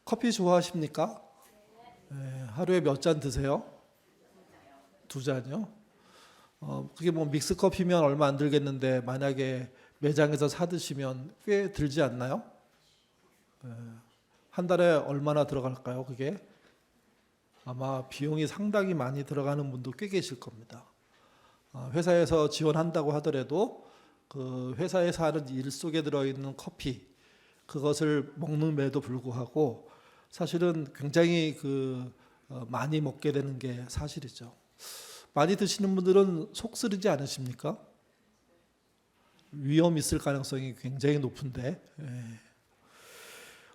커피 좋아하십니까? 하루에 몇 잔 드세요? 두 잔이요? 그게 뭐 믹스 커피면 얼마 안 들겠는데 만약에 매장에서 사 드시면 꽤 들지 않나요? 한 달에 얼마나 들어갈까요? 그게 아마 비용이 상당히 많이 들어가는 분도 꽤 계실 겁니다. 회사에서 지원한다고 하더라도 그 회사에서 하는 일 속에 들어있는 커피 그것을 먹는데도 불구하고 사실은 굉장히 많이 먹게 되는 게 사실이죠. 많이 드시는 분들은 속 쓰리지 않으십니까? 위험 있을 가능성이 굉장히 높은데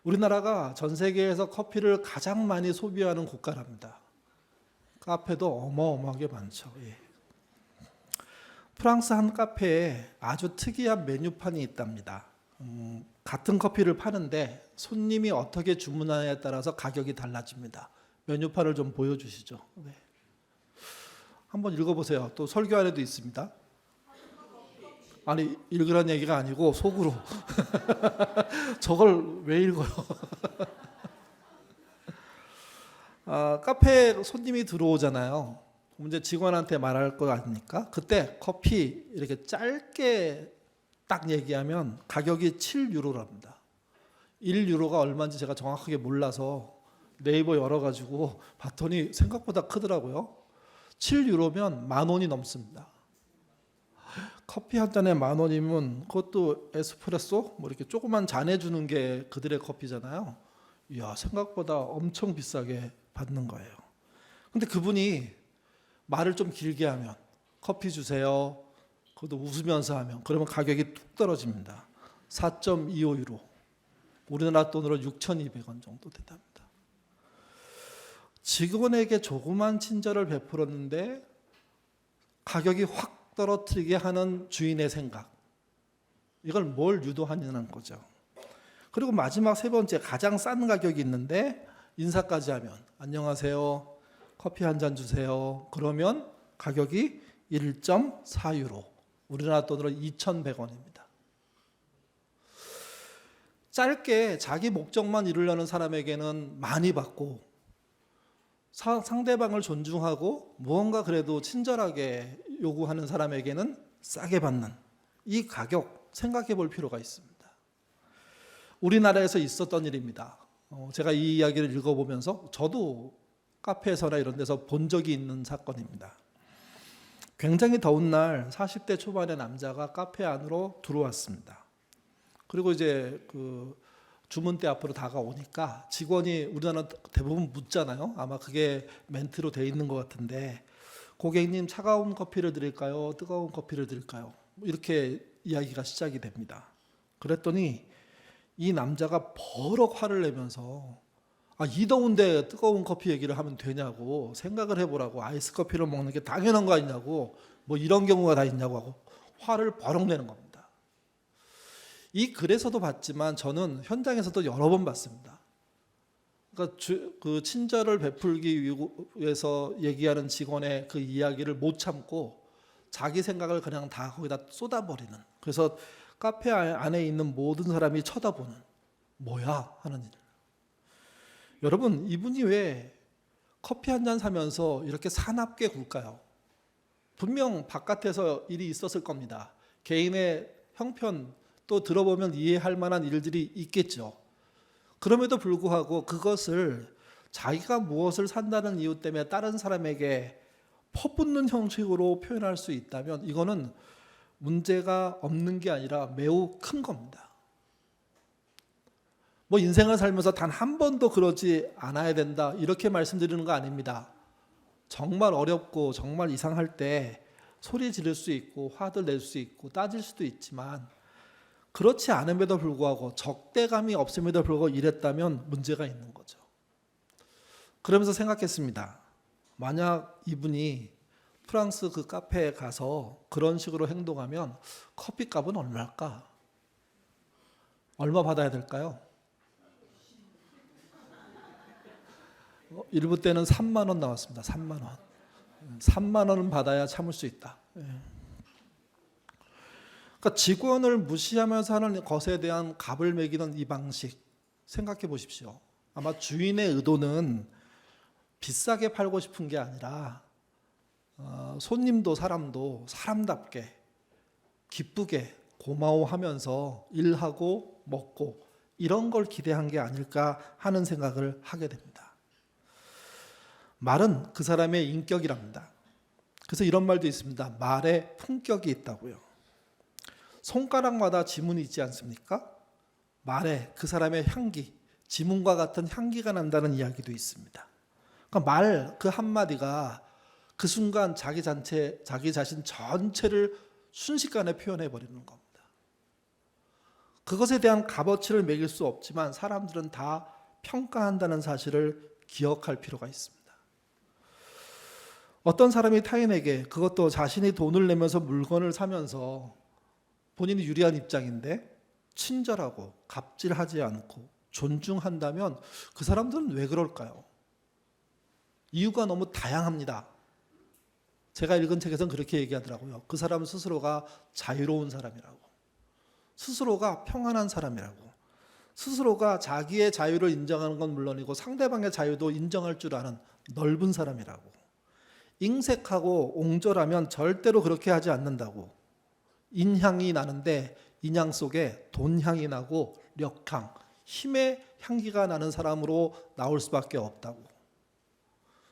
우리나라가 전 세계에서 커피를 가장 많이 소비하는 국가랍니다. 카페도 어마어마하게 많죠. 프랑스 한 카페에 아주 특이한 메뉴판이 있답니다. 같은 커피를 파는데 손님이 어떻게 주문하냐에 따라서 가격이 달라집니다. 메뉴판을 좀 보여주시죠. 네. 한번 읽어보세요. 또 설교 안에도 있습니다. 아니 읽으란 얘기가 아니고 속으로 저걸 왜 읽어요? 카페에 손님이 들어오잖아요. 이제 직원한테 말할 거 아닙니까? 그때 커피 이렇게 짧게 딱 얘기하면 가격이 7유로랍니다. 1유로가 얼마인지 제가 정확하게 몰라서 네이버 열어가지고 봤더니 생각보다 크더라고요. 7유로면 10,000원이 넘습니다. 커피 한 잔에 10,000원이면 그것도 에스프레소 뭐 이렇게 조그만 잔에 주는 게 그들의 커피잖아요. 이야, 생각보다 엄청 비싸게 받는 거예요. 근데 그분이 말을 좀 길게 하면 커피 주세요. 그것도 웃으면서 하면 그러면 가격이 뚝 떨어집니다. 4.25유로. 우리나라 돈으로 6,200원 정도 된답니다. 직원에게 조그만 친절을 베풀었는데 가격이 확 떨어뜨리게 하는 주인의 생각. 이걸 뭘 유도하냐는 거죠. 그리고 마지막 세 번째 가장 싼 가격이 있는데 인사까지 하면 안녕하세요. 커피 한 잔 주세요. 그러면 가격이 1.4유로. 우리나라 돈으로 2,100원입니다. 짧게 자기 목적만 이루려는 사람에게는 많이 받고 상대방을 존중하고 무언가 그래도 친절하게 요구하는 사람에게는 싸게 받는 이 가격 생각해 볼 필요가 있습니다. 우리나라에서 있었던 일입니다. 제가 이 이야기를 읽어보면서 저도 카페에서나 이런 데서 본 적이 있는 사건입니다. 굉장히 더운 날 40대 초반의 남자가 카페 안으로 들어왔습니다. 그리고 이제 주문대 앞으로 다가오니까 직원이 우리나라 대부분 묻잖아요. 아마 그게 멘트로 돼 있는 것 같은데 고객님 차가운 커피를 드릴까요? 뜨거운 커피를 드릴까요? 이렇게 이야기가 시작이 됩니다. 그랬더니 이 남자가 버럭 화를 내면서 이 더운데 뜨거운 커피 얘기를 하면 되냐고 생각을 해보라고 아이스 커피를 먹는 게 당연한 거 아니냐고 뭐 이런 경우가 다 있냐고 하고 화를 버럭 내는 겁니다. 이 글에서도 봤지만 저는 현장에서도 여러 번 봤습니다. 그러니까 그 친절을 베풀기 위해서 얘기하는 직원의 그 이야기를 못 참고 자기 생각을 그냥 다 거기다 쏟아버리는 그래서 카페 안에 있는 모든 사람이 쳐다보는 뭐야 하는 일. 여러분 이분이 왜 커피 한 잔 사면서 이렇게 사납게 굴까요? 분명 바깥에서 일이 있었을 겁니다. 개인의 형편 또 들어보면 이해할 만한 일들이 있겠죠. 그럼에도 불구하고 그것을 자기가 무엇을 산다는 이유 때문에 다른 사람에게 퍼붓는 형식으로 표현할 수 있다면 이거는 문제가 없는 게 아니라 매우 큰 겁니다. 뭐 인생을 살면서 단 한 번도 그러지 않아야 된다 이렇게 말씀드리는 거 아닙니다. 정말 어렵고 정말 이상할 때 소리 지를 수 있고 화를 낼 수 있고 따질 수도 있지만 그렇지 않음에도 불구하고 적대감이 없음에도 불구하고 이랬다면 문제가 있는 거죠. 그러면서 생각했습니다. 만약 이분이 프랑스 그 카페에 가서 그런 식으로 행동하면 커피값은 얼마일까? 얼마 받아야 될까요? 일부 때는 3만 원 나왔습니다. 3만 원. 3만 원은 받아야 참을 수 있다. 그러니까 직원을 무시하면서 하는 것에 대한 값을 매기는 이 방식 생각해 보십시오. 아마 주인의 의도는 비싸게 팔고 싶은 게 아니라 손님도 사람도 사람답게 기쁘게 고마워하면서 일하고 먹고 이런 걸 기대한 게 아닐까 하는 생각을 하게 됩니다. 말은 그 사람의 인격이랍니다. 그래서 이런 말도 있습니다. 말에 품격이 있다고요. 손가락마다 지문이 있지 않습니까? 말에 그 사람의 향기, 지문과 같은 향기가 난다는 이야기도 있습니다. 그러니까 말 그 한마디가 그 순간 자기 자신 전체를 순식간에 표현해 버리는 겁니다. 그것에 대한 값어치를 매길 수 없지만 사람들은 다 평가한다는 사실을 기억할 필요가 있습니다. 어떤 사람이 타인에게, 그것도 자신이 돈을 내면서 물건을 사면서 본인이 유리한 입장인데 친절하고 갑질하지 않고 존중한다면 그 사람들은 왜 그럴까요? 이유가 너무 다양합니다. 제가 읽은 책에서는 그렇게 얘기하더라고요. 그 사람 스스로가 자유로운 사람이라고, 스스로가 평안한 사람이라고, 스스로가 자기의 자유를 인정하는 건 물론이고 상대방의 자유도 인정할 줄 아는 넓은 사람이라고, 인색하고 옹졸하면 절대로 그렇게 하지 않는다고, 인향이 나는데 인향 속에 돈향이 나고 력향, 힘의 향기가 나는 사람으로 나올 수밖에 없다고.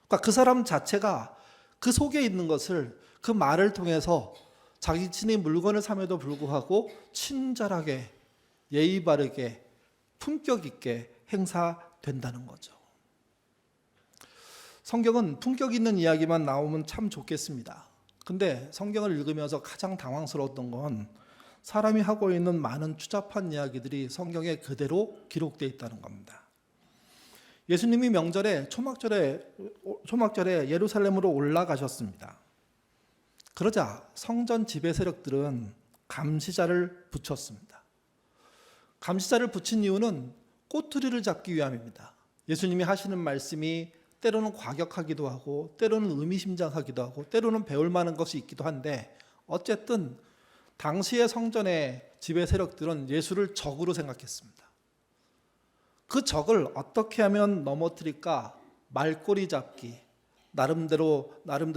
그러니까 그 사람 자체가 그 속에 있는 것을 그 말을 통해서 자기 친히 물건을 삼에도 불구하고 친절하게 예의 바르게 품격 있게 행사된다는 거죠. 성경은 품격 있는 이야기만 나오면 참 좋겠습니다. 근데 성경을 읽으면서 가장 당황스러웠던 건 사람이 하고 있는 많은 추잡한 이야기들이 성경에 그대로 기록되어 있다는 겁니다. 예수님이 명절에 초막절에 예루살렘으로 올라가셨습니다. 그러자 성전 지배 세력들은 감시자를 붙였습니다. 감시자를 붙인 이유는 꼬투리를 잡기 위함입니다. 예수님이 하시는 말씀이 때로는 과격하기도 하고 때로는 의미심장하기도 하고 때로는 배울 만한 것이 있기도 한데 어쨌든 당시의 성전의 지배 세력들은 예수를 적으로 생각했습니다. 그 적을 어떻게 하면 넘어뜨릴까 말꼬리 잡기, 나름대로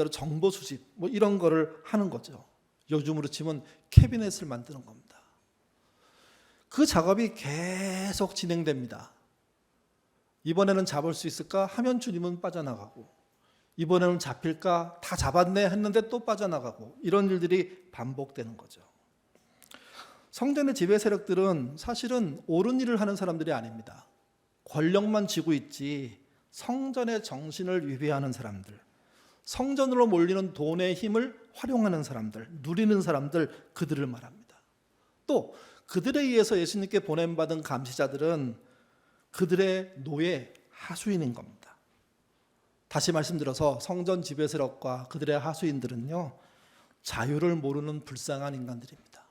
정보 수집 뭐 이런 거를 하는 거죠. 요즘으로 치면 캐비넷을 만드는 겁니다. 그 작업이 계속 진행됩니다. 이번에는 잡을 수 있을까 하면 주님은 빠져나가고, 이번에는 잡힐까 다 잡았네 했는데 또 빠져나가고, 이런 일들이 반복되는 거죠. 성전의 지배 세력들은 사실은 옳은 일을 하는 사람들이 아닙니다. 권력만 쥐고 있지 성전의 정신을 위배하는 사람들, 성전으로 몰리는 돈의 힘을 활용하는 사람들, 누리는 사람들, 그들을 말합니다. 또 그들에 의해서 예수님께 보냄받은 감시자들은 그들의 노예, 하수인인 겁니다. 다시 말씀드려서 성전 지배 세력과 그들의 하수인들은요, 자유를 모르는 불쌍한 인간들입니다.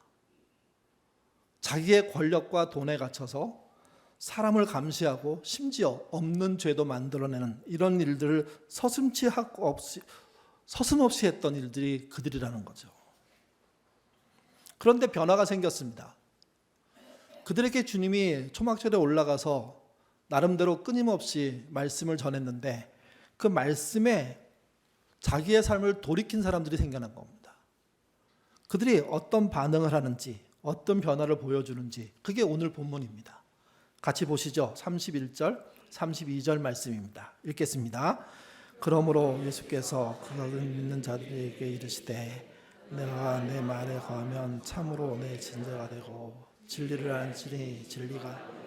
자기의 권력과 돈에 갇혀서 사람을 감시하고 심지어 없는 죄도 만들어내는 이런 일들을 서슴없이 했던 일들이 그들이라는 거죠. 그런데 변화가 생겼습니다. 그들에게 주님이 초막절에 올라가서 나름대로 끊임없이 말씀을 전했는데 그 말씀에 자기의 삶을 돌이킨 사람들이 생겨난 겁니다. 그들이 어떤 반응을 하는지, 어떤 변화를 보여주는지, 그게 오늘 본문입니다. 같이 보시죠. 31절, 32절 말씀입니다. 읽겠습니다. 그러므로 예수께서 그것을 믿는 자들에게 이르시되 내가 내 말에 거하면 참으로 내 진자가 되고 진리를 알지니 진리가.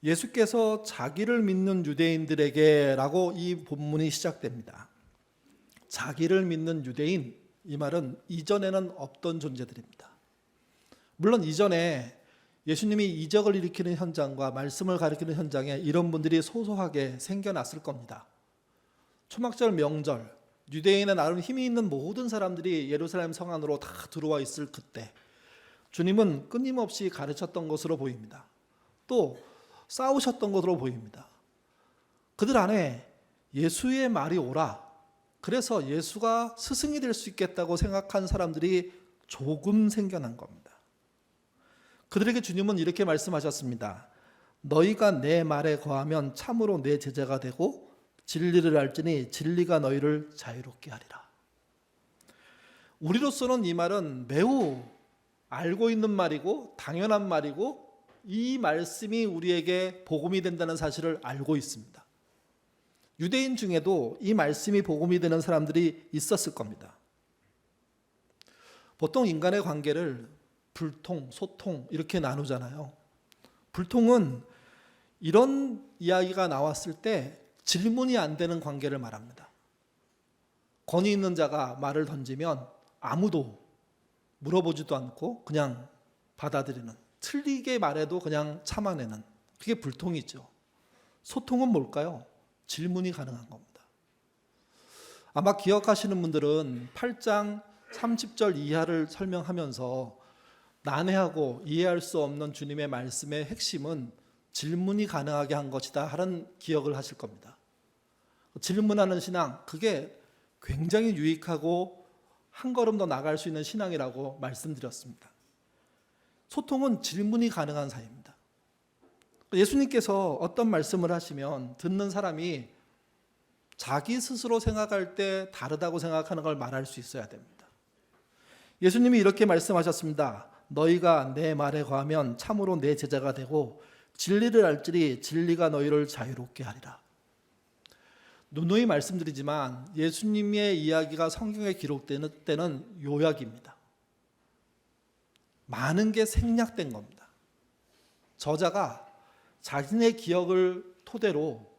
예수께서 자기를 믿는 유대인들에게 라고 이 본문이 시작됩니다. 자기를 믿는 유대인, 이 말은 이전에는 없던 존재들입니다. 물론 이전에 예수님이 이적을 일으키는 현장과 말씀을 가리키는 현장에 이런 분들이 소소하게 생겨났을 겁니다. 초막절 명절, 유대인의 나름 힘이 있는 모든 사람들이 예루살렘 성 안으로 다 들어와 있을 그때 주님은 끊임없이 가르쳤던 것으로 보입니다. 또 싸우셨던 것으로 보입니다. 그들 안에 예수의 말이 옳아, 그래서 예수가 스승이 될 수 있겠다고 생각한 사람들이 조금 생겨난 겁니다. 그들에게 주님은 이렇게 말씀하셨습니다. 너희가 내 말에 거하면 참으로 내 제자가 되고 진리를 알지니 진리가 너희를 자유롭게 하리라. 우리로서는 이 말은 매우 알고 있는 말이고 당연한 말이고 이 말씀이 우리에게 복음이 된다는 사실을 알고 있습니다. 유대인 중에도 이 말씀이 복음이 되는 사람들이 있었을 겁니다. 보통 인간의 관계를 불통, 소통 이렇게 나누잖아요. 불통은 이런 이야기가 나왔을 때 질문이 안 되는 관계를 말합니다. 권위 있는 자가 말을 던지면 아무도 물어보지도 않고 그냥 받아들이는, 틀리게 말해도 그냥 참아내는, 그게 불통이죠. 소통은 뭘까요? 질문이 가능한 겁니다. 아마 기억하시는 분들은 8장 30절 이하를 설명하면서 난해하고 이해할 수 없는 주님의 말씀의 핵심은 질문이 가능하게 한 것이다 하는 기억을 하실 겁니다. 질문하는 신앙, 그게 굉장히 유익하고 한 걸음 더 나갈 수 있는 신앙이라고 말씀드렸습니다. 소통은 질문이 가능한 사이입니다. 예수님께서 어떤 말씀을 하시면 듣는 사람이 자기 스스로 생각할 때 다르다고 생각하는 걸 말할 수 있어야 됩니다. 예수님이 이렇게 말씀하셨습니다. 너희가 내 말에 거하면 참으로 내 제자가 되고 진리를 알지니 진리가 너희를 자유롭게 하리라. 누누이 말씀드리지만 예수님의 이야기가 성경에 기록되는 때는 요약입니다. 많은 게 생략된 겁니다. 저자가 자신의 기억을 토대로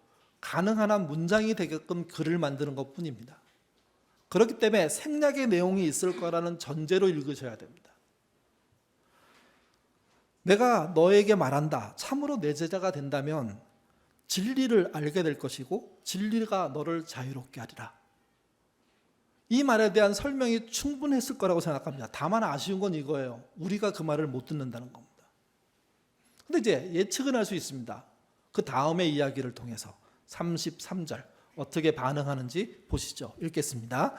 가능한 한 문장이 되게끔 글을 만드는 것뿐입니다. 그렇기 때문에 생략의 내용이 있을 거라는 전제로 읽으셔야 됩니다. 내가 너에게 말한다. 참으로 내 제자가 된다면 진리를 알게 될 것이고 진리가 너를 자유롭게 하리라. 이 말에 대한 설명이 충분했을 거라고 생각합니다. 다만 아쉬운 건 이거예요. 우리가 그 말을 못 듣는다는 겁니다. 근데 이제 예측은 할 수 있습니다. 그 다음의 이야기를 통해서 33절 어떻게 반응하는지 보시죠. 읽겠습니다.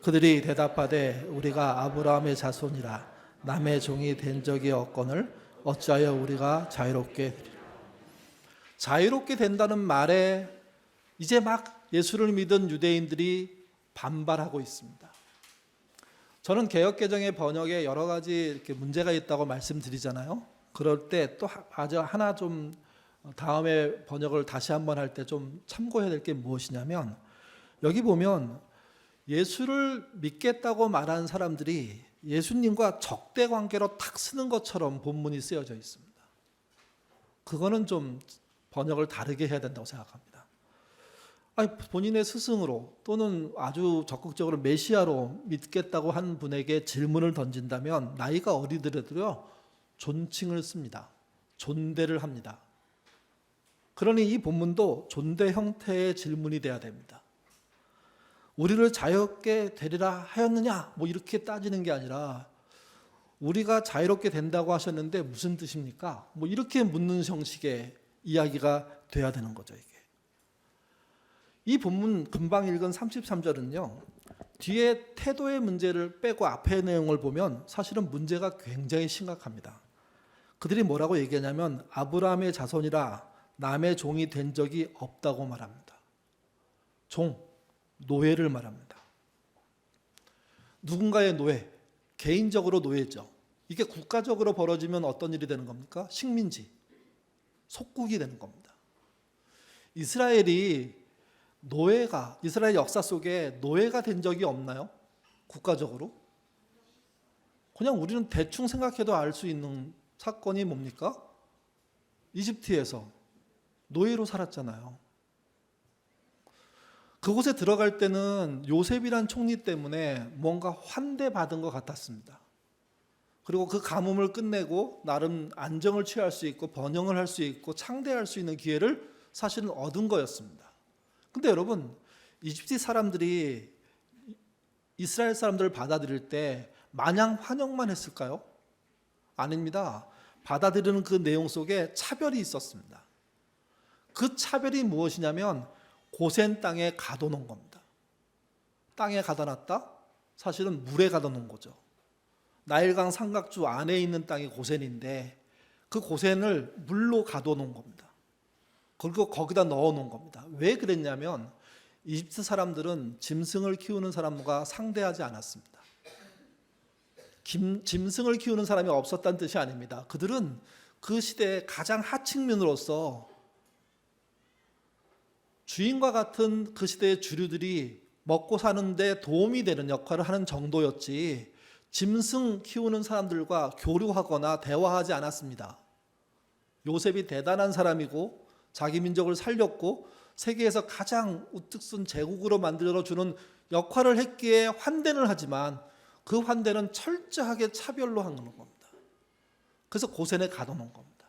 그들이 대답하되 우리가 아브라함의 자손이라 남의 종이 된 적이 없거늘 어찌하여 우리가 자유롭게 되리라. 자유롭게 된다는 말에 이제 막 예수를 믿은 유대인들이 반발하고 있습니다. 저는 개역개정의 번역에 여러 가지 이렇게 문제가 있다고 말씀드리잖아요. 그럴 때 또 아주 하나 좀 다음에 번역을 다시 한번 할 때 좀 참고해야 될 게 무엇이냐면 여기 보면 예수를 믿겠다고 말한 사람들이 예수님과 적대 관계로 탁 쓰는 것처럼 본문이 쓰여져 있습니다. 그거는 좀 번역을 다르게 해야 된다고 생각합니다. 아니, 본인의 스승으로 또는 아주 적극적으로 메시아로 믿겠다고 한 분에게 질문을 던진다면 나이가 어리더라도요 존칭을 씁니다. 존대를 합니다. 그러니 이 본문도 존대 형태의 질문이 돼야 됩니다. 우리를 자유롭게 되리라 하였느냐 뭐 이렇게 따지는 게 아니라 우리가 자유롭게 된다고 하셨는데 무슨 뜻입니까? 뭐 이렇게 묻는 형식의 이야기가 돼야 되는 거죠. 이게. 이 본문 금방 읽은 33절은요. 뒤에 태도의 문제를 빼고 앞의 내용을 보면 사실은 문제가 굉장히 심각합니다. 그들이 뭐라고 얘기하냐면 아브라함의 자손이라 남의 종이 된 적이 없다고 말합니다. 종, 노예를 말합니다. 누군가의 노예, 개인적으로 노예죠. 이게 국가적으로 벌어지면 어떤 일이 되는 겁니까? 식민지, 속국이 되는 겁니다. 이스라엘 역사 속에 노예가 된 적이 없나요? 국가적으로? 그냥 우리는 대충 생각해도 알 수 있는 사건이 뭡니까? 이집트에서 노예로 살았잖아요. 그곳에 들어갈 때는 요셉이란 총리 때문에 뭔가 환대받은 것 같았습니다. 그리고 그 가뭄을 끝내고 나름 안정을 취할 수 있고 번영을 할 수 있고 창대할 수 있는 기회를 사실은 얻은 거였습니다. 근데 여러분, 이집트 사람들이 이스라엘 사람들을 받아들일 때 마냥 환영만 했을까요? 아닙니다. 받아들이는 그 내용 속에 차별이 있었습니다. 그 차별이 무엇이냐면 고센 땅에 가둬놓은 겁니다. 땅에 가둬놨다? 사실은 물에 가둬놓은 거죠. 나일강 삼각주 안에 있는 땅이 고센인데 그 고센을 물로 가둬놓은 겁니다. 그리고 거기다 넣어놓은 겁니다. 왜 그랬냐면 이집트 사람들은 짐승을 키우는 사람과 상대하지 않았습니다. 짐승을 키우는 사람이 없었다는 뜻이 아닙니다. 그들은 그 시대의 가장 하층민으로서 주인과 같은 그 시대의 주류들이 먹고 사는데 도움이 되는 역할을 하는 정도였지 짐승 키우는 사람들과 교류하거나 대화하지 않았습니다. 요셉이 대단한 사람이고 자기 민족을 살렸고 세계에서 가장 우뚝 선 제국으로 만들어주는 역할을 했기에 환대는 하지만 그 환대는 철저하게 차별로 하는 겁니다. 그래서 고센에 가둬놓은 겁니다.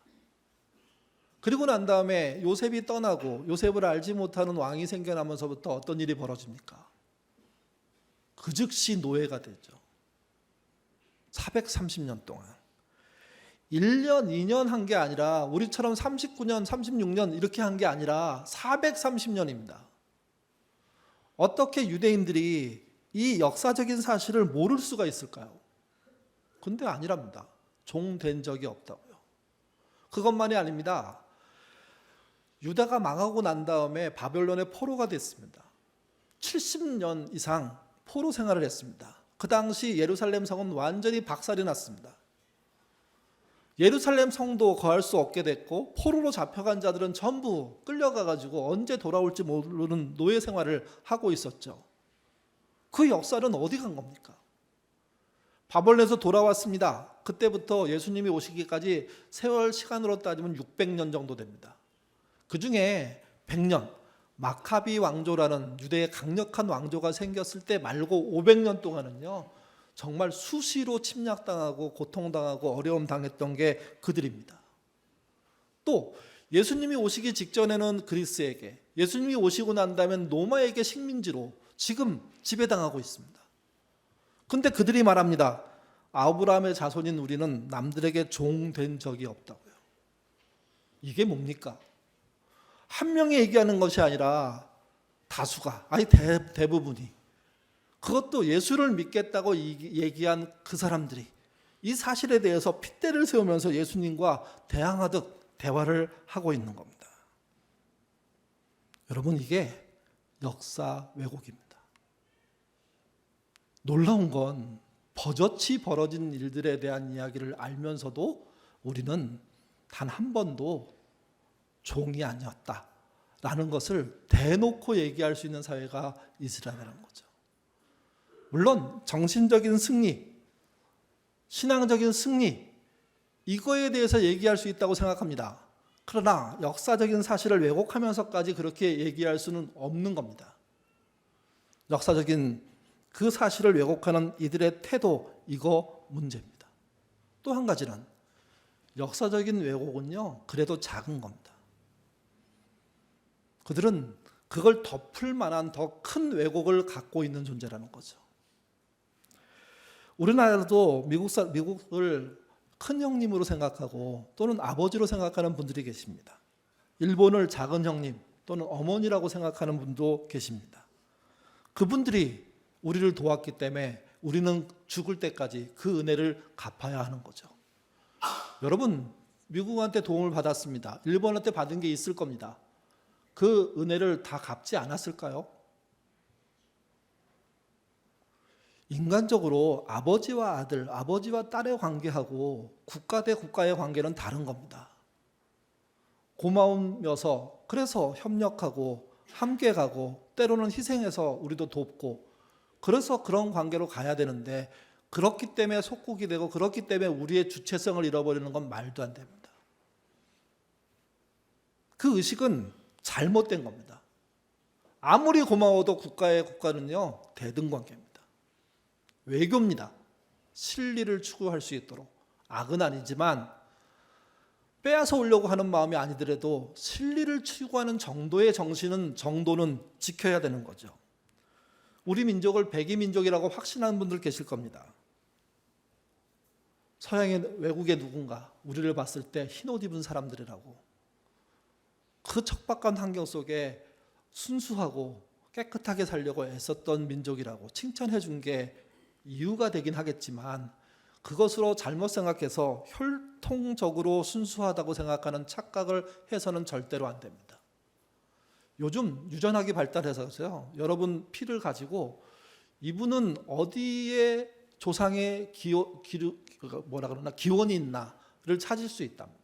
그리고 난 다음에 요셉이 떠나고 요셉을 알지 못하는 왕이 생겨나면서부터 어떤 일이 벌어집니까? 그 즉시 노예가 되죠. 430년 동안 1년, 2년 한 게 아니라 우리처럼 39년, 36년 이렇게 한 게 아니라 430년입니다. 어떻게 유대인들이 이 역사적인 사실을 모를 수가 있을까요? 근데 아니랍니다. 종된 적이 없다고요. 그것만이 아닙니다. 유다가 망하고 난 다음에 바벨론의 포로가 됐습니다. 70년 이상 포로 생활을 했습니다. 그 당시 예루살렘 성은 완전히 박살이 났습니다. 예루살렘 성도 거할 수 없게 됐고 포로로 잡혀간 자들은 전부 끌려가가지고 언제 돌아올지 모르는 노예 생활을 하고 있었죠. 그 역사는 어디 간 겁니까? 바벨론에서 돌아왔습니다. 그때부터 예수님이 오시기까지 세월 시간으로 따지면 600년 정도 됩니다. 그 중에 100년 마카비 왕조라는 유대의 강력한 왕조가 생겼을 때 말고 500년 동안은요 정말 수시로 침략당하고 고통당하고 어려움 당했던 게 그들입니다. 또 예수님이 오시기 직전에는 그리스에게, 예수님이 오시고 난 다음엔 로마에게 식민지로 지금 지배당하고 있습니다. 근데 그들이 말합니다. 아브라함의 자손인 우리는 남들에게 종된 적이 없다고요. 이게 뭡니까? 한 명이 얘기하는 것이 아니라 다수가, 아니 대부분이, 그것도 예수를 믿겠다고 얘기한 그 사람들이 이 사실에 대해서 핏대를 세우면서 예수님과 대항하듯 대화를 하고 있는 겁니다. 여러분, 이게 역사 왜곡입니다. 놀라운 건 버젓이 벌어진 일들에 대한 이야기를 알면서도 우리는 단 한 번도 종이 아니었다라는 것을 대놓고 얘기할 수 있는 사회가 이스라엘이라는 거죠. 물론 정신적인 승리, 신앙적인 승리, 이거에 대해서 얘기할 수 있다고 생각합니다. 그러나 역사적인 사실을 왜곡하면서까지 그렇게 얘기할 수는 없는 겁니다. 역사적인 그 사실을 왜곡하는 이들의 태도, 이거 문제입니다. 또 한 가지는 역사적인 왜곡은요, 그래도 작은 겁니다. 그들은 그걸 덮을 만한 더 큰 왜곡을 갖고 있는 존재라는 거죠. 우리나라도 미국을 큰 형님으로 생각하고 또는 아버지로 생각하는 분들이 계십니다. 일본을 작은 형님 또는 어머니라고 생각하는 분도 계십니다. 그분들이 우리를 도왔기 때문에 우리는 죽을 때까지 그 은혜를 갚아야 하는 거죠. 여러분, 미국한테 도움을 받았습니다. 일본한테 받은 게 있을 겁니다. 그 은혜를 다 갚지 않았을까요? 인간적으로 아버지와 아들, 아버지와 딸의 관계하고 국가 대 국가의 관계는 다른 겁니다. 고마우면서 그래서 협력하고 함께 가고 때로는 희생해서 우리도 돕고 그래서 그런 관계로 가야 되는데 그렇기 때문에 속국이 되고 그렇기 때문에 우리의 주체성을 잃어버리는 건 말도 안 됩니다. 그 의식은 잘못된 겁니다. 아무리 고마워도 국가는요 대등관계입니다. 외교입니다. 실리를 추구할 수 있도록. 악은 아니지만 빼앗아 오려고 하는 마음이 아니더라도 실리를 추구하는 정도의 정도는 지켜야 되는 거죠. 우리 민족을 백이 민족이라고 확신하는 분들 계실 겁니다. 서양의 외국의 누군가 우리를 봤을 때 흰옷 입은 사람들이라고, 그 척박한 환경 속에 순수하고 깨끗하게 살려고 애썼던 민족이라고 칭찬해 준 게 이유가 되긴 하겠지만 그것으로 잘못 생각해서 전통적으로 순수하다고 생각하는 착각을 해서는 절대로 안 됩니다. 요즘 유전학이 발달해서요. 여러분 피를 가지고 이분은 어디에 조상의 기원이 있나를 찾을 수 있답니다.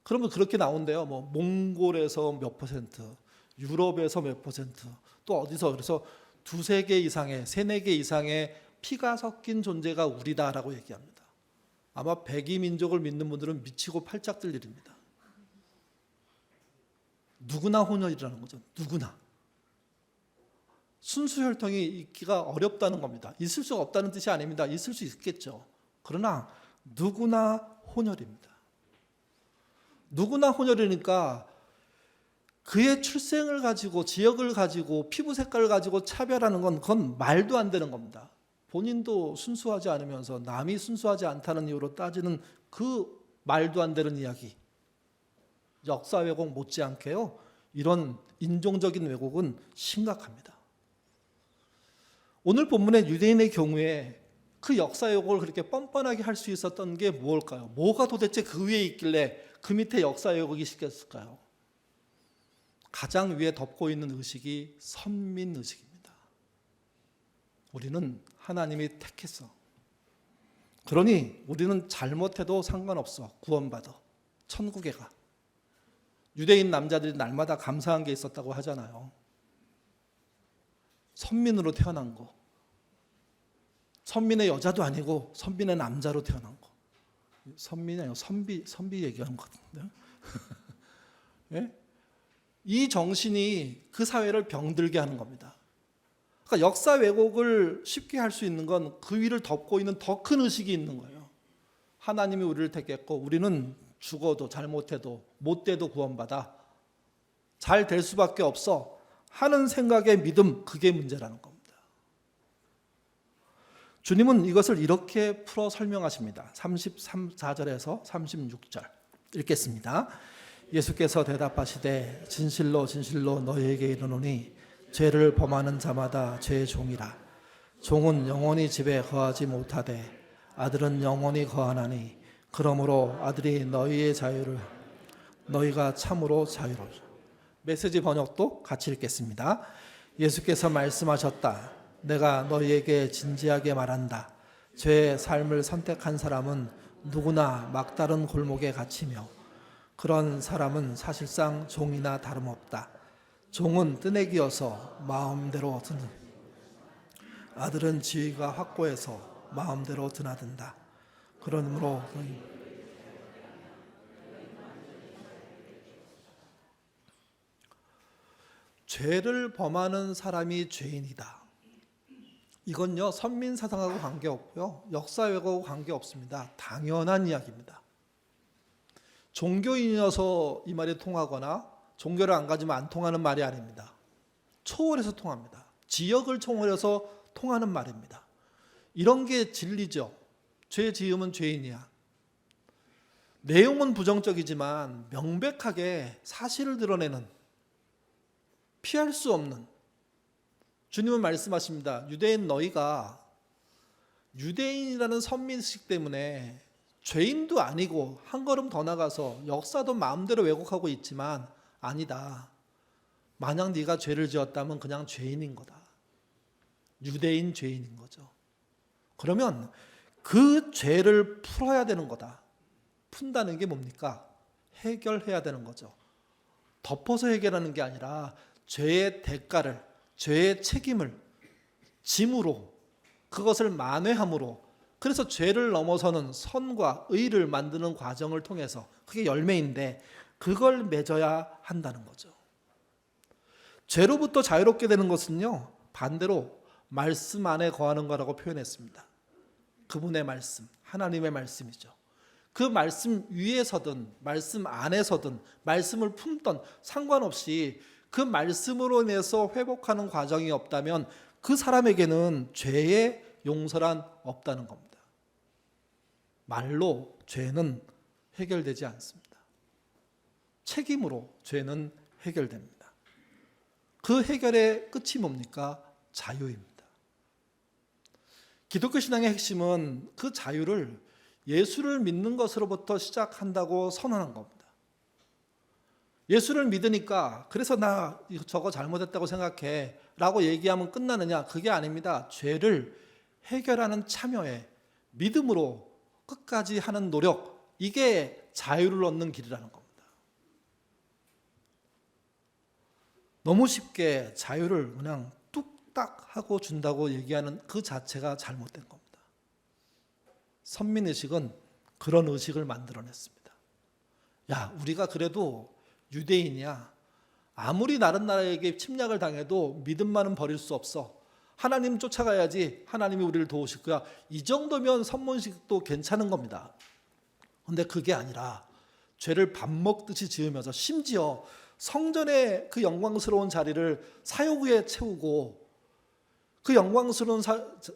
그러면 그렇게 나온대요. 뭐 몽골에서 몇 퍼센트, 유럽에서 몇 퍼센트, 또 어디서. 그래서 두세 개 이상의, 세네 개 이상의 피가 섞인 존재가 우리다라고 얘기합니다. 아마 백이 민족을 믿는 분들은 미치고 팔짝 뜰 일입니다. 누구나 혼혈이라는 거죠. 누구나. 순수 혈통이 있기가 어렵다는 겁니다. 있을 수 없다는 뜻이 아닙니다. 있을 수 있겠죠. 그러나 누구나 혼혈입니다. 누구나 혼혈이니까 그의 출생을 가지고, 지역을 가지고, 피부 색깔을 가지고 차별하는 건 그건 말도 안 되는 겁니다. 본인도 순수하지 않으면서 남이 순수하지 않다는 이유로 따지는 그 말도 안 되는 이야기. 역사 왜곡 못지않게요. 이런 인종적인 왜곡은 심각합니다. 오늘 본문의 유대인의 경우에 그 역사 왜곡을 그렇게 뻔뻔하게 할 수 있었던 게 무엇일까요? 뭐가 도대체 그 위에 있길래 그 밑에 역사 왜곡이 시켰을까요? 가장 위에 덮고 있는 의식이 선민의식입니다. 우리는 하나님이 택했어. 그러니 우리는 잘못해도 상관없어. 구원받아. 천국에 가. 유대인 남자들이 날마다 감사한 게 있었다고 하잖아요. 선민으로 태어난 거. 선민의 여자도 아니고 선민의 남자로 태어난 거. 선민이 아니고 선비 얘기하는 것 같은데. 예? 이 정신이 그 사회를 병들게 하는 겁니다. 그러니까 역사 왜곡을 쉽게 할 수 있는 건 그 위를 덮고 있는 더 큰 의식이 있는 거예요. 하나님이 우리를 택했고 우리는 죽어도 잘못해도 못돼도 구원받아. 잘 될 수밖에 없어 하는 생각의 믿음, 그게 문제라는 겁니다. 주님은 이것을 이렇게 풀어 설명하십니다. 34절에서 36절 읽겠습니다. 예수께서 대답하시되 진실로 진실로 너희에게 이르노니 죄를 범하는 자마다 죄의 종이라. 종은 영원히 집에 거하지 못하되 아들은 영원히 거하나니 그러므로 아들이 너희의 자유를 너희가 참으로 자유로우라. 메시지 번역도 같이 읽겠습니다. 예수께서 말씀하셨다. 내가 너희에게 진지하게 말한다. 죄의 삶을 선택한 사람은 누구나 막다른 골목에 갇히며 그런 사람은 사실상 종이나 다름없다. 종은 뜨내기여서 마음대로 드는 아들은 지위가 확고해서 마음대로 드나든다. 그러므로 죄를 범하는 사람이 죄인이다. 이건요 선민 사상하고 관계없고요 역사 왜곡하고 관계없습니다. 당연한 이야기입니다. 종교인이어서 이 말이 통하거나 종교를 안 가지면 안 통하는 말이 아닙니다. 초월해서 통합니다. 지역을 초월해서 통하는 말입니다. 이런 게 진리죠. 죄 지으면 죄인이야. 내용은 부정적이지만 명백하게 사실을 드러내는, 피할 수 없는, 주님은 말씀하십니다. 유대인 너희가 유대인이라는 선민식 때문에 죄인도 아니고 한 걸음 더 나가서 역사도 마음대로 왜곡하고 있지만 아니다. 만약 네가 죄를 지었다면 그냥 죄인인 거다. 유대인 죄인인 거죠. 그러면 그 죄를 풀어야 되는 거다. 푼다는 게 뭡니까? 해결해야 되는 거죠. 덮어서 해결하는 게 아니라 죄의 대가를, 죄의 책임을 짐으로, 그것을 만회함으로, 그래서 죄를 넘어서는 선과 의를 만드는 과정을 통해서, 그게 열매인데 그걸 맺어야 한다는 거죠. 죄로부터 자유롭게 되는 것은요 반대로 말씀 안에 거하는 거라고 표현했습니다. 그분의 말씀, 하나님의 말씀이죠. 그 말씀 위에 서든 말씀 안에 서든 말씀을 품던 상관없이 그 말씀으로 인해서 회복하는 과정이 없다면 그 사람에게는 죄의 용서란 없다는 겁니다. 말로 죄는 해결되지 않습니다. 책임으로 죄는 해결됩니다. 그 해결의 끝이 뭡니까? 자유입니다. 기독교 신앙의 핵심은 그 자유를 예수를 믿는 것으로부터 시작한다고 선언한 겁니다. 예수를 믿으니까 그래서 나 저거 잘못했다고 생각해 라고 얘기하면 끝나느냐? 그게 아닙니다. 죄를 해결하는 참여에 믿음으로 끝까지 하는 노력, 이게 자유를 얻는 길이라는 겁니다. 너무 쉽게 자유를 그냥 뚝딱 하고 준다고 얘기하는 그 자체가 잘못된 겁니다. 선민의식은 그런 의식을 만들어냈습니다. 야, 우리가 그래도 유대인이야. 아무리 다른 나라에게 침략을 당해도 믿음만은 버릴 수 없어. 하나님 쫓아가야지 하나님이 우리를 도우실 거야. 이 정도면 선민의식도 괜찮은 겁니다. 그런데 그게 아니라 죄를 밥 먹듯이 지으면서 심지어 성전의 그 영광스러운 자리를 사욕에 채우고 그 영광스러운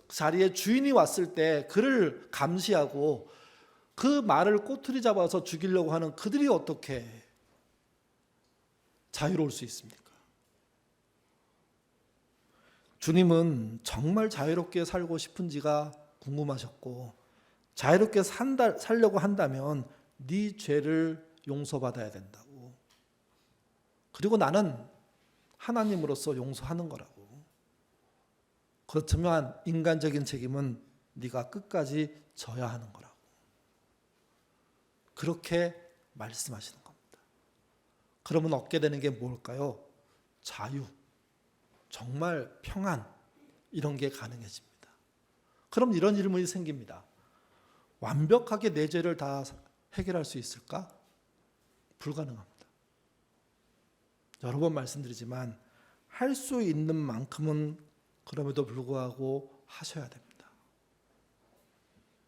자리에 주인이 왔을 때 그를 감시하고 그 말을 꼬투리 잡아서 죽이려고 하는 그들이 어떻게 자유로울 수 있습니까? 주님은 정말 자유롭게 살고 싶은지가 궁금하셨고, 자유롭게 살려고 한다면 네 죄를 용서받아야 된다고. 그리고 나는 하나님으로서 용서하는 거라고. 그렇지만 인간적인 책임은 네가 끝까지 져야 하는 거라고. 그렇게 말씀하시는 겁니다. 그러면 얻게 되는 게 뭘까요? 자유, 정말 평안, 이런 게 가능해집니다. 그럼 이런 질문이 생깁니다. 완벽하게 내 죄를 다 해결할 수 있을까? 불가능합니다. 여러 번 말씀드리지만 할 수 있는 만큼은 그럼에도 불구하고 하셔야 됩니다.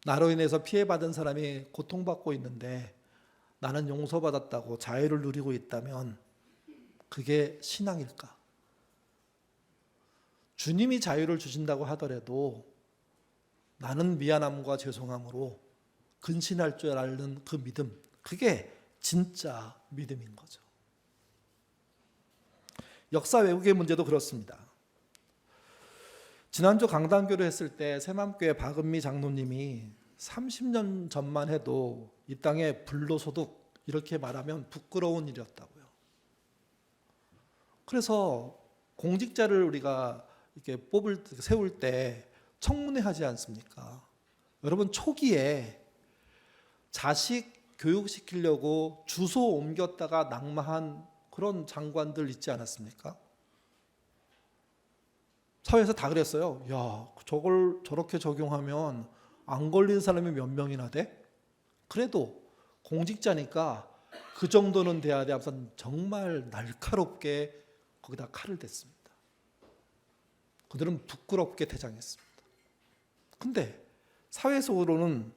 나로 인해서 피해받은 사람이 고통받고 있는데 나는 용서받았다고 자유를 누리고 있다면 그게 신앙일까? 주님이 자유를 주신다고 하더라도 나는 미안함과 죄송함으로 근신할 줄 아는 그 믿음, 그게 진짜 믿음인 거죠. 역사 왜곡의 문제도 그렇습니다. 지난주 강단교를 했을 때 새맘교회 박은미 장로님이 30년 전만 해도 이 땅에 불로소득 이렇게 말하면 부끄러운 일이었다고요. 그래서 공직자를 우리가 이렇게 세울 때 청문회 하지 않습니까? 여러분, 초기에 자식 교육시키려고 주소 옮겼다가 낙마한 그런 장관들 있지 않았습니까? 사회에서 다 그랬어요. 야, 저걸 저렇게 적용하면 안 걸린 사람이 몇 명이나 돼? 그래도 공직자니까 그 정도는 돼야 돼 하면서 정말 날카롭게 거기다 칼을 댔습니다. 그들은 부끄럽게 퇴장했습니다. 근데 사회적으로는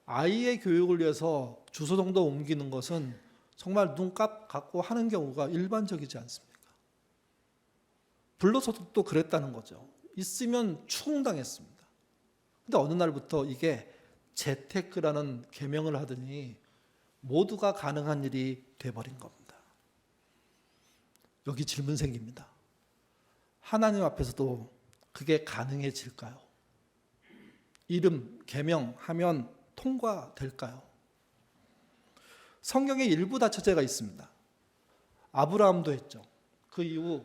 아이의 교육을 위해서 주소 정도 옮기는 것은 정말 눈값 갖고 하는 경우가 일반적이지 않습니까? 불로소득도 그랬다는 거죠. 있으면 추궁당했습니다. 근데 어느 날부터 이게 재테크라는 계명을 하더니 모두가 가능한 일이 돼버린 겁니다. 여기 질문 생깁니다. 하나님 앞에서도 그게 가능해질까요? 이름, 계명하면 통과될까요? 성경에 일부 다처제가 있습니다. 아브라함도 했죠. 그 이후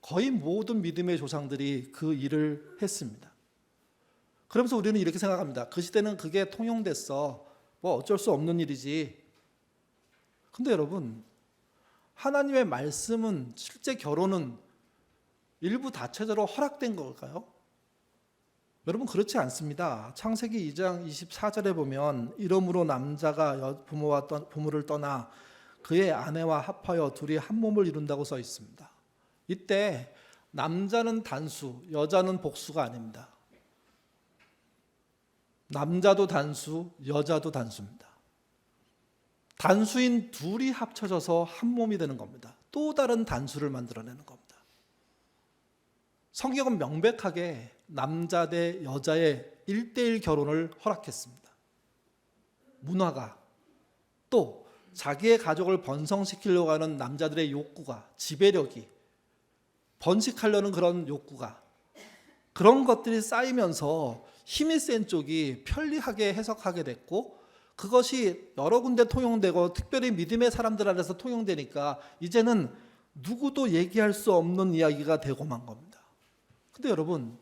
거의 모든 믿음의 조상들이 그 일을 했습니다. 그러면서 우리는 이렇게 생각합니다. 그 시대는 그게 통용됐어. 뭐 어쩔 수 없는 일이지. 근데 여러분, 하나님의 말씀은 실제 결혼은 일부 다처제로 허락된 걸까요? 여러분, 그렇지 않습니다. 창세기 2장 24절에 보면 이러므로 남자가 부모를 떠나 그의 아내와 합하여 둘이 한 몸을 이룬다고 써 있습니다. 이때 남자는 단수, 여자는 복수가 아닙니다. 남자도 단수, 여자도 단수입니다. 단수인 둘이 합쳐져서 한 몸이 되는 겁니다. 또 다른 단수를 만들어내는 겁니다. 성경은 명백하게 남자 대 여자의 1:1 결혼을 허락했습니다. 문화가, 또 자기의 가족을 번성시키려고 하는 남자들의 욕구가, 지배력이, 번식하려는 그런 욕구가, 그런 것들이 쌓이면서 힘이 센 쪽이 편리하게 해석하게 됐고 그것이 여러 군데 통용되고 특별히 믿음의 사람들 안에서 통용되니까 이제는 누구도 얘기할 수 없는 이야기가 되고만 겁니다. 근데 여러분,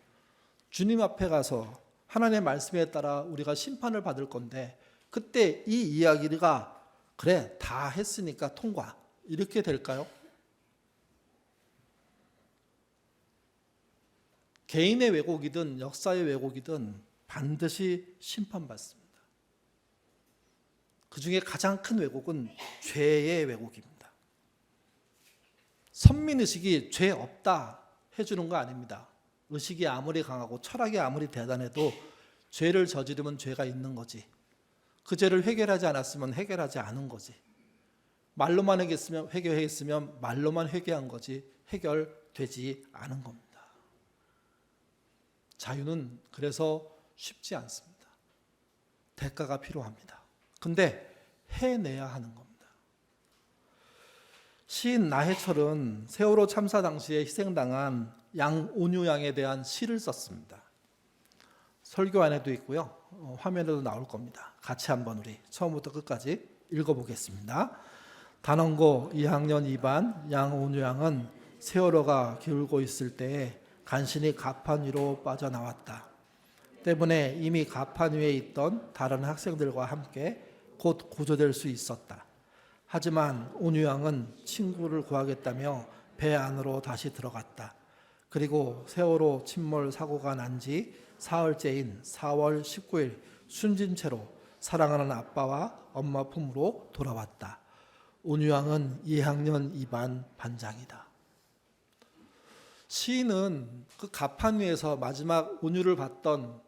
주님 앞에 가서 하나님의 말씀에 따라 우리가 심판을 받을 건데 그때 이 이야기가 그래 다 했으니까 통과 이렇게 될까요? 개인의 왜곡이든 역사의 왜곡이든 반드시 심판받습니다. 그 중에 가장 큰 왜곡은 죄의 왜곡입니다. 선민의식이 죄 없다 해주는 거 아닙니다. 의식이 아무리 강하고 철학이 아무리 대단해도 죄를 저지르면 죄가 있는 거지. 그 죄를 해결하지 않았으면 해결하지 않은 거지. 말로만 회개했으면 말로만 회개한 거지 해결되지 않은 겁니다. 자유는 그래서 쉽지 않습니다. 대가가 필요합니다. 근데 해내야 하는 겁니다. 시인 나해철은 세월호 참사 당시에 희생당한 양온유양에 대한 시를 썼습니다. 설교 안에도 있고요. 화면에도 나올 겁니다. 같이 한번 우리 처음부터 끝까지 읽어보겠습니다. 단원고 2학년 2반 양온유양은 세월호가 기울고 있을 때에 간신히 갑판 위로 빠져나왔다. 때문에 이미 갑판 위에 있던 다른 학생들과 함께 곧 구조될 수 있었다. 하지만 온유양은 친구를 구하겠다며 배 안으로 다시 들어갔다. 그리고 세월호 침몰 사고가 난 지 사흘째인 4월 19일 숨진 채로 사랑하는 아빠와 엄마 품으로 돌아왔다. 온유양은 2학년 2반 반장이다. 시인은 그 갑판 위에서 마지막 온유를 봤던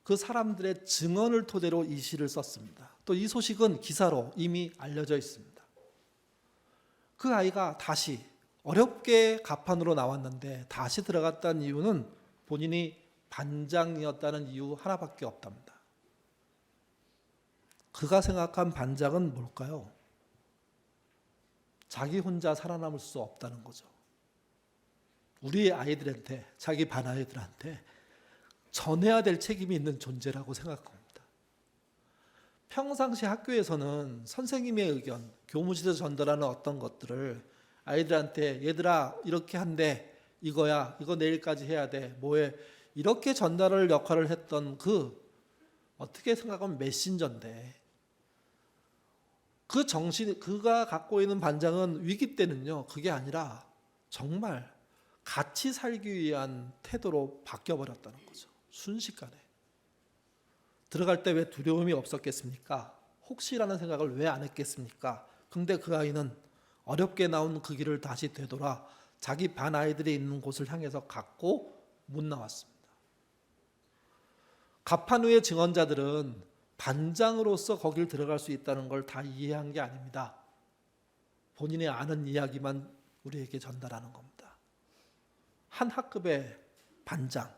그 사람들의 증언을 토대로 이 시를 썼습니다. 또 이 소식은 기사로 이미 알려져 있습니다. 그 아이가 다시 어렵게 갑판으로 나왔는데 다시 들어갔다는 이유는 본인이 반장이었다는 이유 하나밖에 없답니다. 그가 생각한 반장은 뭘까요? 자기 혼자 살아남을 수 없다는 거죠. 우리 아이들한테, 자기 반 아이들한테 전해야 될 책임이 있는 존재라고 생각합니다. 평상시 학교에서는 선생님의 의견, 교무실에서 전달하는 어떤 것들을 아이들한테 얘들아 이렇게 한대, 이거야, 이거 내일까지 해야 돼, 뭐해, 이렇게 전달을 역할을 했던 그 어떻게 생각하면 메신저인데 그 정신, 그가 갖고 있는 반장은 위기 때는요 그게 아니라 정말 같이 살기 위한 태도로 바뀌어버렸다는 거죠. 순식간에. 들어갈 때 왜 두려움이 없었겠습니까? 혹시라는 생각을 왜 안 했겠습니까? 근데 그 아이는 어렵게 나온 그 길을 다시 되돌아 자기 반 아이들이 있는 곳을 향해서 갔고 못 나왔습니다. 갑판 후의 증언자들은 반장으로서 거길 들어갈 수 있다는 걸 다 이해한 게 아닙니다. 본인이 아는 이야기만 우리에게 전달하는 겁니다. 한 학급의 반장,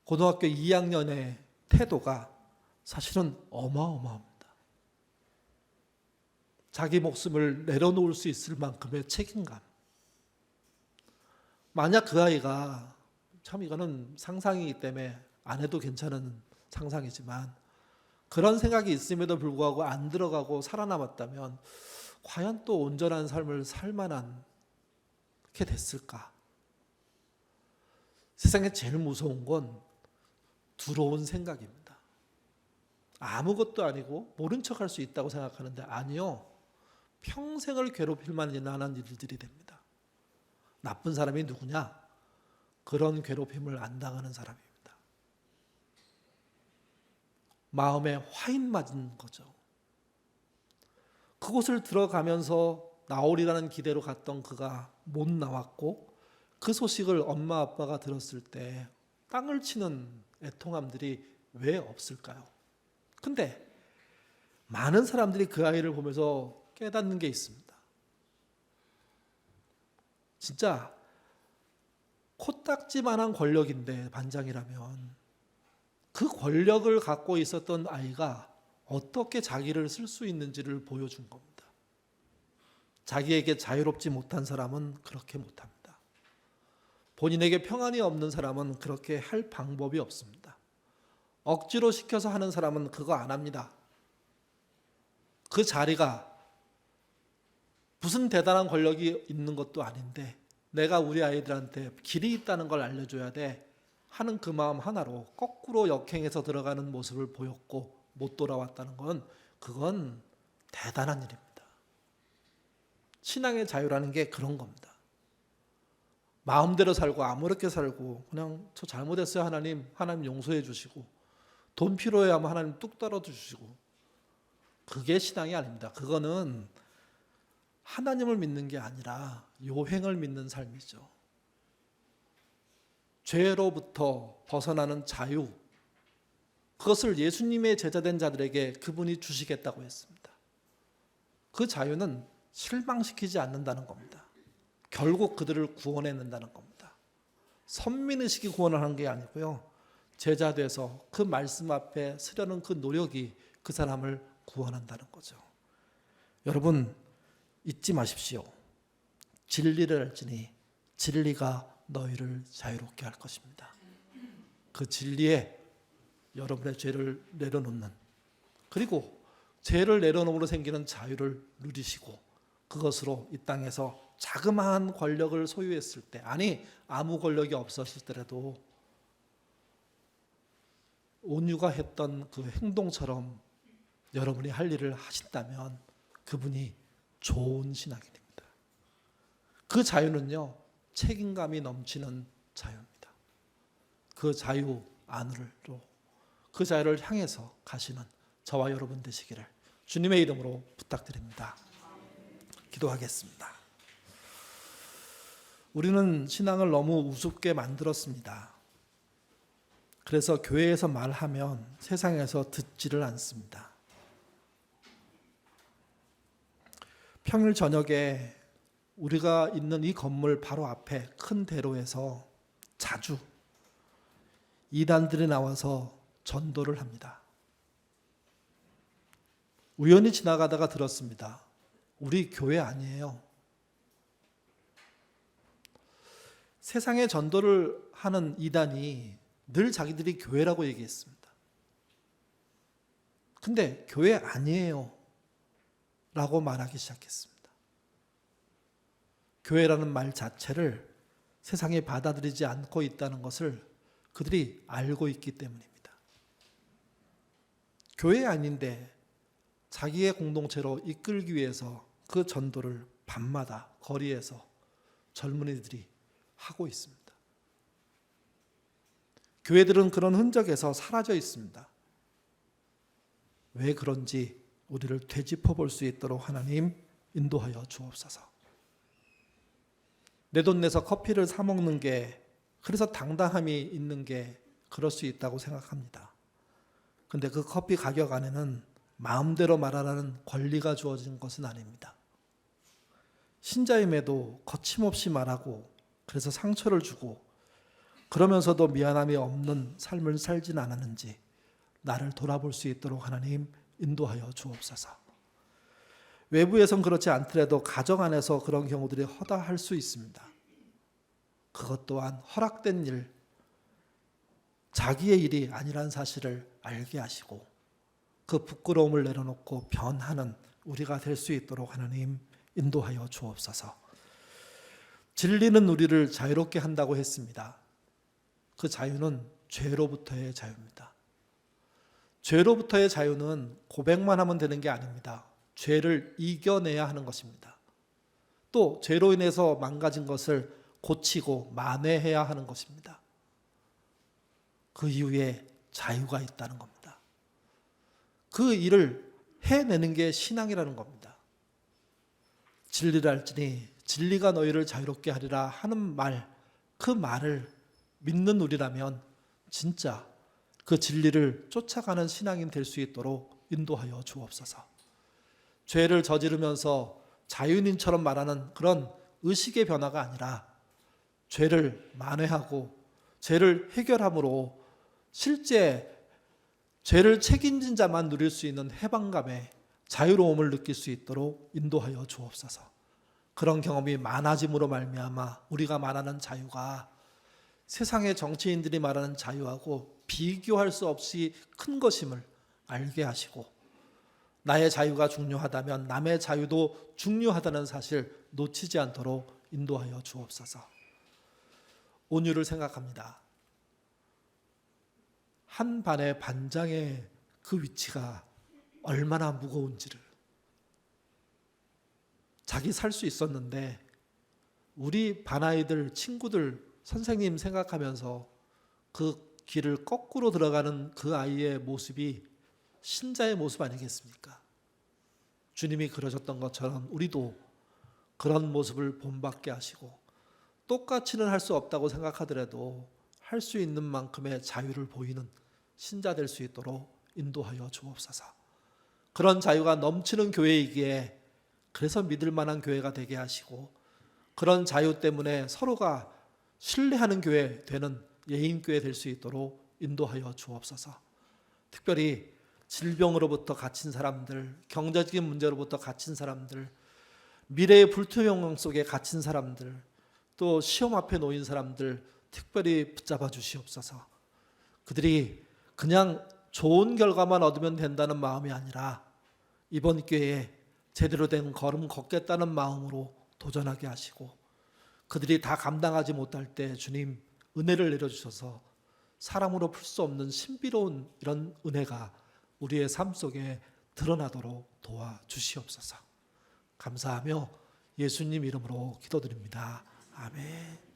고등학교 2학년의 태도가 사실은 어마어마합니다. 자기 목숨을 내려놓을 수 있을 만큼의 책임감. 만약 그 아이가, 참 이거는 상상이기 때문에 안 해도 괜찮은 상상이지만 그런 생각이 있음에도 불구하고 안 들어가고 살아남았다면 과연 또 온전한 삶을 살 만한 게 됐을까? 세상에 제일 무서운 건 두려운 생각입니다. 아무것도 아니고 모른 척할 수 있다고 생각하는데 아니요. 평생을 괴롭힐 만한 일들이 됩니다. 나쁜 사람이 누구냐? 그런 괴롭힘을 안 당하는 사람입니다. 마음에 화인 맞은 거죠. 그곳을 들어가면서 나오리라는 기대로 갔던 그가 못 나왔고 그 소식을 엄마 아빠가 들었을 때 땅을 치는 애통함들이 왜 없을까요? 근데 많은 사람들이 그 아이를 보면서 깨닫는 게 있습니다. 진짜 코딱지만한 권력인데 반장이라면 그 권력을 갖고 있었던 아이가 어떻게 자기를 쓸 수 있는지를 보여준 겁니다. 자기에게 자유롭지 못한 사람은 그렇게 못합니다. 본인에게 평안이 없는 사람은 그렇게 할 방법이 없습니다. 억지로 시켜서 하는 사람은 그거 안 합니다. 그 자리가 무슨 대단한 권력이 있는 것도 아닌데 내가 우리 아이들한테 길이 있다는 걸 알려줘야 돼 하는 그 마음 하나로 거꾸로 역행해서 들어가는 모습을 보였고 못 돌아왔다는 건 그건 대단한 일입니다. 신앙의 자유라는 게 그런 겁니다. 마음대로 살고 아무렇게 살고 그냥 저 잘못했어요 하나님 용서해 주시고 돈 필요해 하면 하나님 뚝 떨어 주시고 그게 신앙이 아닙니다. 그거는 하나님을 믿는 게 아니라 요행을 믿는 삶이죠. 죄로부터 벗어나는 자유, 그것을 예수님의 제자된 자들에게 그분이 주시겠다고 했습니다. 그 자유는 실망시키지 않는다는 겁니다. 결국 그들을 구원해낸다는 겁니다. 선민의식이 구원을 하는 게 아니고요, 제자 돼서 그 말씀 앞에 서려는 그 노력이 그 사람을 구원한다는 거죠. 여러분 잊지 마십시오. 진리를 알지니 진리가 너희를 자유롭게 할 것입니다. 그 진리에 여러분의 죄를 내려놓는, 그리고 죄를 내려놓음으로 생기는 자유를 누리시고 그것으로 이 땅에서 자그마한 권력을 소유했을 때, 아니 아무 권력이 없었을 때라도 온유가 했던 그 행동처럼 여러분이 할 일을 하신다면 그분이 좋은 신앙인입니다. 그 자유는요, 책임감이 넘치는 자유입니다. 그 자유 안으로, 그 자유를 향해서 가시는 저와 여러분 되시기를 주님의 이름으로 부탁드립니다. 기도하겠습니다. 우리는 신앙을 너무 우습게 만들었습니다. 그래서 교회에서 말하면 세상에서 듣지를 않습니다. 평일 저녁에 우리가 있는 이 건물 바로 앞에 큰 대로에서 자주 이단들이 나와서 전도를 합니다. 우연히 지나가다가 들었습니다. 우리 교회 아니에요. 세상에 전도를 하는 이단이 늘 자기들이 교회라고 얘기했습니다. 근데 교회 아니에요 라고 말하기 시작했습니다. 교회라는 말 자체를 세상에 받아들이지 않고 있다는 것을 그들이 알고 있기 때문입니다. 교회 아닌데 자기의 공동체로 이끌기 위해서 그 전도를 밤마다 거리에서 젊은이들이 하고 있습니다. 교회들은 그런 흔적에서 사라져 있습니다. 왜 그런지 우리를 되짚어 볼 수 있도록 하나님 인도하여 주옵소서. 내 돈 내서 커피를 사 먹는 게, 그래서 당당함이 있는 게 그럴 수 있다고 생각합니다. 근데 그 커피 가격 안에는 마음대로 말하라는 권리가 주어진 것은 아닙니다. 신자임에도 거침없이 말하고, 그래서 상처를 주고, 그러면서도 미안함이 없는 삶을 살진 않았는지 나를 돌아볼 수 있도록 하나님 인도하여 주옵소서. 외부에선 그렇지 않더라도 가정 안에서 그런 경우들이 허다할 수 있습니다. 그것 또한 허락된 일, 자기의 일이 아니란 사실을 알게 하시고 그 부끄러움을 내려놓고 변하는 우리가 될 수 있도록 하나님 인도하여 주옵소서. 진리는 우리를 자유롭게 한다고 했습니다. 그 자유는 죄로부터의 자유입니다. 죄로부터의 자유는 고백만 하면 되는 게 아닙니다. 죄를 이겨내야 하는 것입니다. 또 죄로 인해서 망가진 것을 고치고 만회해야 하는 것입니다. 그 이후에 자유가 있다는 겁니다. 그 일을 해내는 게 신앙이라는 겁니다. 진리를 알지니 진리가 너희를 자유롭게 하리라 하는 말, 그 말을 믿는 우리라면 진짜 그 진리를 쫓아가는 신앙인 될 수 있도록 인도하여 주옵소서. 죄를 저지르면서 자유인처럼 말하는 그런 의식의 변화가 아니라 죄를 만회하고 죄를 해결함으로 실제 죄를 책임진 자만 누릴 수 있는 해방감에 자유로움을 느낄 수 있도록 인도하여 주옵소서. 그런 경험이 많아짐으로 말미암아 우리가 말하는 자유가 세상의 정치인들이 말하는 자유하고 비교할 수 없이 큰 것임을 알게 하시고 나의 자유가 중요하다면 남의 자유도 중요하다는 사실 놓치지 않도록 인도하여 주옵소서. 온유를 생각합니다. 한 반의 반장의 그 위치가 얼마나 무거운지를. 자기 살 수 있었는데 우리 반 아이들, 친구들, 선생님 생각하면서 그 길을 거꾸로 들어가는 그 아이의 모습이 신자의 모습 아니겠습니까? 주님이 그러셨던 것처럼 우리도 그런 모습을 본받게 하시고, 똑같이는 할 수 없다고 생각하더라도 할 수 있는 만큼의 자유를 보이는 신자 될 수 있도록 인도하여 주옵소서. 그런 자유가 넘치는 교회이기에 그래서 믿을 만한 교회가 되게 하시고, 그런 자유 때문에 서로가 신뢰하는 교회 되는 예인교회 될 수 있도록 인도하여 주옵소서. 특별히 질병으로부터 갇힌 사람들, 경제적인 문제로부터 갇힌 사람들, 미래의 불투명함 속에 갇힌 사람들, 또 시험 앞에 놓인 사람들 특별히 붙잡아 주시옵소서. 그들이 그냥 좋은 결과만 얻으면 된다는 마음이 아니라 이번 기회에 제대로 된 걸음 걷겠다는 마음으로 도전하게 하시고, 그들이 다 감당하지 못할 때 주님 은혜를 내려주셔서 사람으로 풀 수 없는 신비로운 이런 은혜가 우리의 삶 속에 드러나도록 도와주시옵소서. 감사하며 예수님 이름으로 기도드립니다. 아멘.